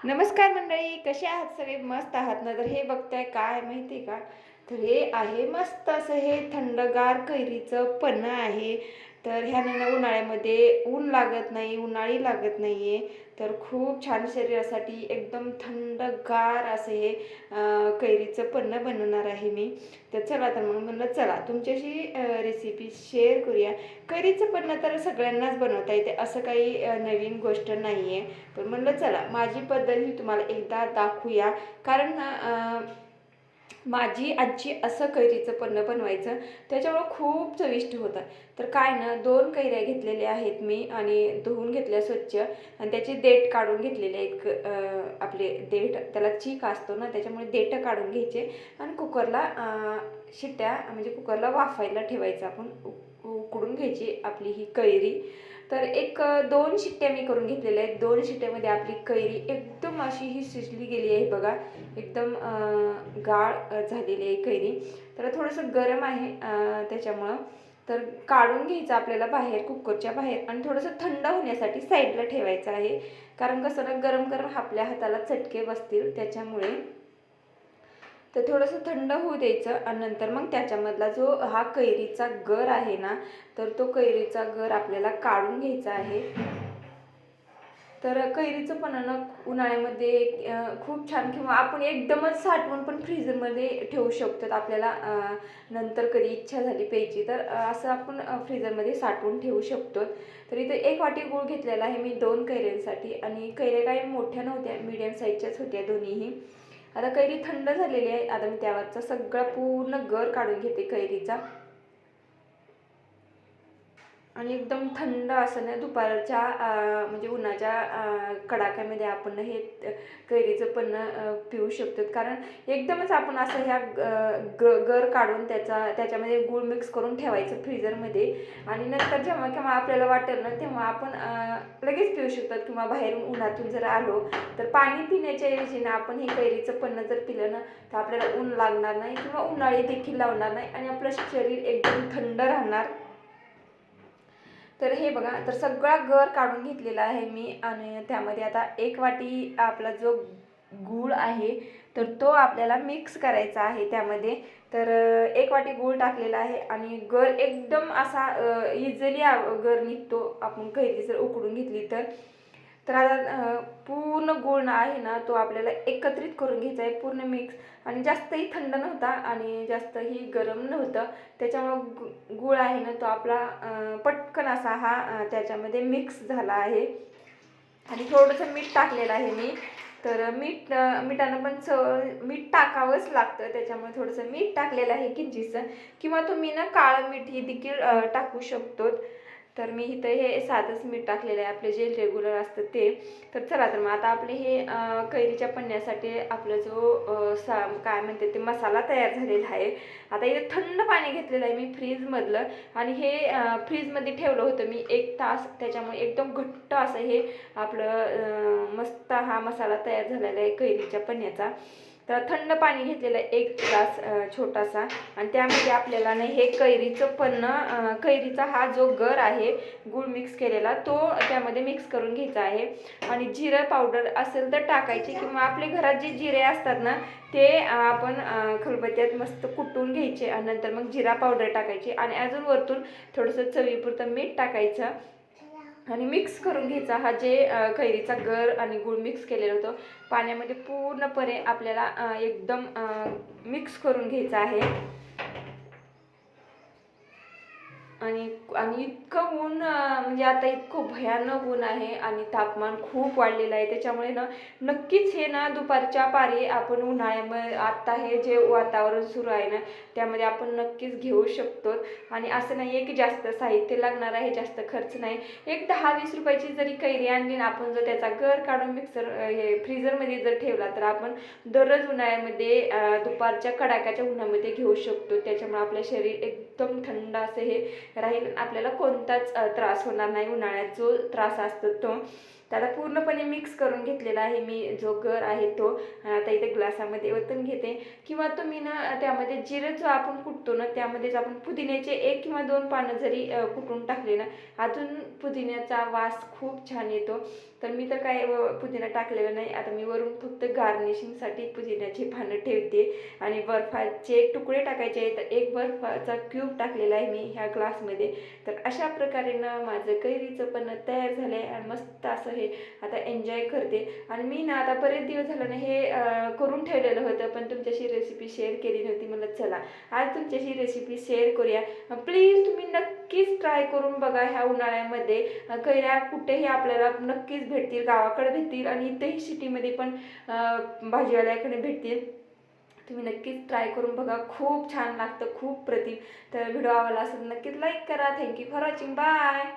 नमस्कार मंडळी, कसे आहात सगळे? मस्त आहात ना? तर हे बघताय काय माहिती आहे का? तर हे आहे मस्त असं हे थंडगार कैरीचं पन्हं आहे. तर ह्याने ना उन्हाळ्यामध्ये ऊन लागत नाही, उन्हाळी लागत नाही आहे. तर खूप छान शरीरासाठी एकदम थंडगार असं हे कैरीचं पन्हं बनवणार आहे मी. तर चला तर मग म्हणलं चला तुमच्याशी रेसिपी शेअर करूया. कैरीचं पन्हं तर सगळ्यांनाच बनवता येते, असं काही नवीन गोष्ट नाही आहे. पण म्हणलं चला माझी पद्धत ही तुम्हाला एकदा दाखवूया. कारण माझी आजी असं कैरीचं पन्हं बनवायचं, त्याच्यामुळं खूप चविष्ट होतं. तर काय ना, 2 कैऱ्या घेतलेल्या आहेत मी आणि धुवून घेतल्या स्वच्छ आणि त्याचे देठ काढून घेतलेले आहेत. आपले देठ त्याला चीक असतो ना, त्याच्यामुळे देठ काढून घ्यायचे आणि कुकरला शिट्ट्या म्हणजे कुकरला वाफायला ठेवायचं. आपण उकडून घ्यायची आपली ही कैरी. तर एक 2 शिट्ट्या मी करून घेतलेल्या आहेत. 2 शिट्ट्यामध्ये आपली कैरी एकदम अशी ही शिजली गेली आहे बघा. एकदम गाळ झालेली आहे कैरी. तर थोडंसं गरम आहे त्याच्यामुळं. तर काढून घ्यायचं आपल्याला बाहेर, कुकरच्या बाहेर, आणि थोडंसं थंड होण्यासाठी साईडला ठेवायचं आहे. कारण कसं ना, गरम गरम आपल्या हाताला चटके बसतील त्याच्यामुळे. तर थोडंसं थंड होऊ द्यायचं आणि नंतर मग त्याच्यामधला जो हा कैरीचा गर आहे ना, तर तो कैरीचा गर आपल्याला काढून घ्यायचा आहे. तर कैरीचं पन्हं ना उन्हाळ्यामध्ये खूप छान, किंवा आपण एकदमच साठवून पण फ्रीजरमध्ये ठेवू शकतो. आपल्याला नंतर कधी इच्छा झाली प्यायची तर असं आपण फ्रीजरमध्ये साठवून ठेवू शकतो. तर इथं 1 वाटी गूळ घेतलेला आहे मी 2 कैऱ्यांसाठी, आणि कैऱ्या काही मोठ्या नव्हत्या, मीडियम साईजच्याच होत्या दोन्हीही. आता कैरी थंड झालेली आहे. आता मी त्यावरचा सगळा पूर्ण गर काढून घेते कैरीचा. आणि एकदम थंड असं ना दुपारच्या म्हणजे उन्हाच्या कडाक्यामध्ये आपण हे कैरीचं पन्हं पिऊ शकतो. कारण एकदमच आपण असं ह्या गर काढून त्याच्यामध्ये गूळ मिक्स करून ठेवायचं फ्रीजरमध्ये, आणि नंतर जेव्हा केव्हा आपल्याला वाटेल ना तेव्हा आपण लगेच पिऊ शकतात. किंवा बाहेरून उन्हातून जर आलो तर पाणी पिण्याच्या ऐवजी ना आपण हे कैरीचं पन्हं जर पिलं ना, तर आपल्याला ऊन लागणार नाही किंवा उन्हाळी देखील लावणार नाही आणि आपलं शरीर एकदम थंड राहणार. तर हे बघा, तर सगळा गर काढून घेतलेला आहे मी, आणि त्यामध्ये आता 1 वाटी आपला जो गूळ आहे तर तो आपल्याला मिक्स करायचा आहे त्यामध्ये. तर 1 वाटी गूळ टाकलेला आहे आणि गर एकदम असा इझिली गर निघतो आपण कैरी जर उकडून घेतली तर. तर आता पूर्ण गूळ ना आहे ना, तो आपल्याला एकत्रित करून घ्यायचा आहे पूर्ण मिक्स. आणि जास्तही थंड नव्हता आणि जास्तही गरम नव्हतं, त्याच्यामुळं गूळ आहे ना तो आपला पटकन असा हा त्याच्यामध्ये मिक्स झाला आहे. आणि थोडंसं मीठ टाकलेलं आहे मी. तर मिठानं पण मीठ टाकावंच लागतं, त्याच्यामुळे थोडंसं मीठ टाकलेलं आहे किंचितसं. किंवा तुम्ही ना काळं मीठ ही देखील टाकू शकतो. तर मी इथं हे साधंच मीठ टाकलेलं आहे, आपले जे रेग्युलर असतं ते. तर चला तर मग आता आपले हे कैरीच्या पन्ह्यासाठी आपला जो काय म्हणते ते मसाला तयार झालेला आहे. आता इथे थंड पाणी घेतलेलं आहे मी फ्रीजमधलं, आणि हे फ्रीजमध्ये ठेवलं होतं मी 1 तास. त्याच्यामुळे एकदम घट्ट असं हे आपलं मस्त हा मसाला तयार झालेला आहे कैरीच्या पन्ह्याचा. तर थंड पाणी घेतलेलं आहे 1 ग्लास छोटासा, आणि त्यामध्ये आपल्याला ना हे कैरीचं पन्हं कैरीचा हा जो गर आहे गूळ मिक्स केलेला तो त्यामध्ये मिक्स करून घ्यायचा आहे. आणि जिरं पावडर असेल तर टाकायची, किंवा आपले घरात जे जिरे असतात ना ते आपण खलबत्त्यात मस्त कुटून घ्यायचे, आणि नंतर मग जिरा पावडर टाकायची, आणि अजून वरतून थोडंसं चवीपुरतं मीठ टाकायचं आणि मिक्स करून घ्यायचा. हा जे कैरीचा गर आणि गूळ मिक्स केलेलं होतं पाण्यामध्ये पूर्णपणे आपल्याला एकदम मिक्स करून घ्यायचं आहे. आणि आणि इतकं ऊन म्हणजे आता इतकं भयानक ऊन आहे आणि तापमान खूप वाढलेलं आहे. त्याच्यामुळे ना नक्कीच हे ना दुपारच्या पारी आपण उन्हाळ्यामध्ये आत्ता हे जे वातावरण सुरू आहे ना त्यामध्ये आपण नक्कीच घेऊ शकतो. आणि असं नाही आहे की जास्त साहित्य लागणार आहे, जास्त खर्च नाही. एक 10-20 रुपयाची जरी कैरी आणली ना आपण, जर त्याचा गर काढून हे फ्रीजरमध्ये जर ठेवला तर आपण दररोज उन्हाळ्यामध्ये दुपारच्या कडाक्याच्या उन्हामध्ये घेऊ शकतो. त्याच्यामुळे आपलं शरीर एकदम थंड असं हे राहील, आपल्याला कोणताच त्रास होणार नाही. उन्हाळ्यात जो त्रास असतो तो. तर आता पूर्णपणे मिक्स करून घेतलेला आहे मी जो गर आहे तो. आता इथे ग्लासामध्ये ओतून घेते. किंवा तुम्ही ना त्यामध्ये जिरं जो आपण कुटतो ना त्यामध्येच आपण पुदिन्याचे 1 किंवा 2 पानं जरी कुटून टाकले ना अजून पुदिन्याचा वास खूप छान येतो. तर मी तर काय पुदिना टाकलेला नाही. आता मी वरून फक्त गार्निशिंगसाठी पुदिन्याची पानं ठेवते आणि बर्फाचे तुकडे टाकायचे आहेत. तर एक बर्फाचा क्यूब टाकलेला आहे मी ह्या ग्लासमध्ये. तर अशा प्रकारे माझं कैरीचं पण तयार झालं आहे आणि मस्त असं हे आता एन्जॉय करते. आणि मी आता बरेच दिवस झालं ना हे करून ठेवलेलं होतं, पण तुमच्याशी रेसिपी शेअर केली नव्हती. मला चला आज तुमच्याशी रेसिपी शेअर करूया. प्लीज तुम्ही नक्कीच ट्राय करून बघा. ह्या उन्हाळ्यामध्ये कैऱ्या कुठेही आपल्याला नक्कीच भेटतील, गावाकडे भेटतील आणि इथेही सिटीमध्ये पण भाजीवाल्याकडे भेटतील. तुम्ही नक्कीच ट्राय करून बघा. खूप छान लागतं, खूप प्रतिम. तर व्हिडिओ आवडला असेल नक्कीच लाईक करा. Thank you for watching. बाय.